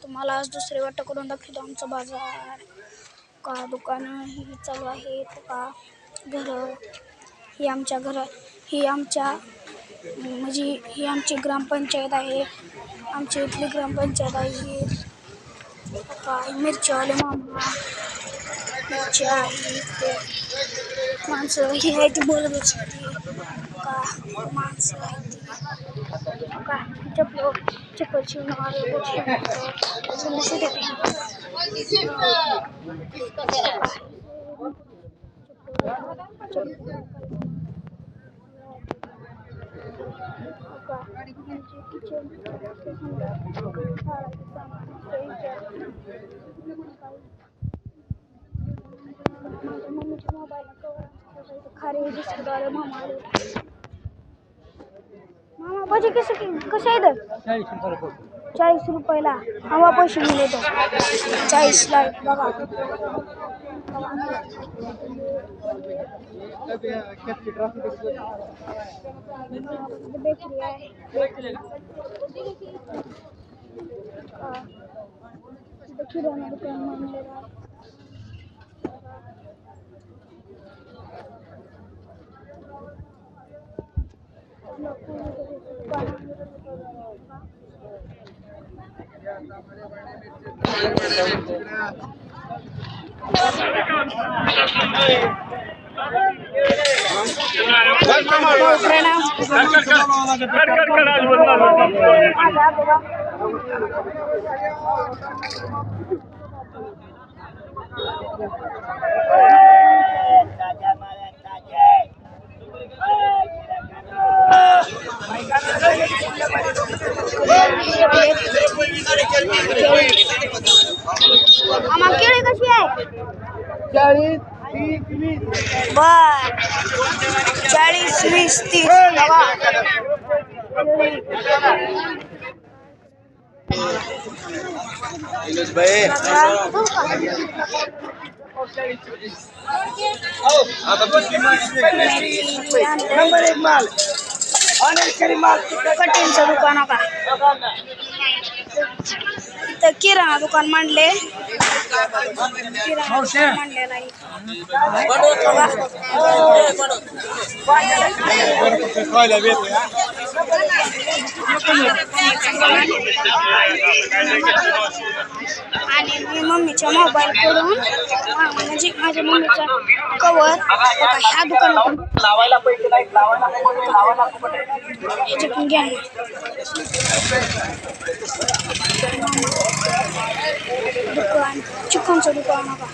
तुम्हाला आज दुसरे वाटत करून दाखवतो आमचा बाजार का दुकानं ही चालू आहेत का घर ही आमच्या ही आमच्या म्हणजे ही आमची ग्रामपंचायत आहे. आमची इथली ग्रामपंचायत आहे ही का मिरच्यावाले मामा मिरच्या आहे माणसं ही आहे ती बोलत बसली का माणसं आहे ती का चप्पल शिवणारे खारे बिस्किट वाले मामा भजी कसे आहेत 40 रुपयाला हवा पैसे मिळतो 40 ला बघा बेकरी आहे किराणा दुकान मानलेला आम्हाला केळी कशी आहे 40, 30, 20 बर 40, 20, 30 नंबर 1 माल कटिंगचं दुकान का इथं किराणा दुकान मांडले किराणा दुकान मांडलेला आहे आणि मी मम्मीच्या मोबाईल कडून म्हणजे माझ्या मम्मीचा कवर ह्या दुकानातून लावायला पैसे नाही ह्याच्यातून घ्या दुकान चिकनचं दुकान का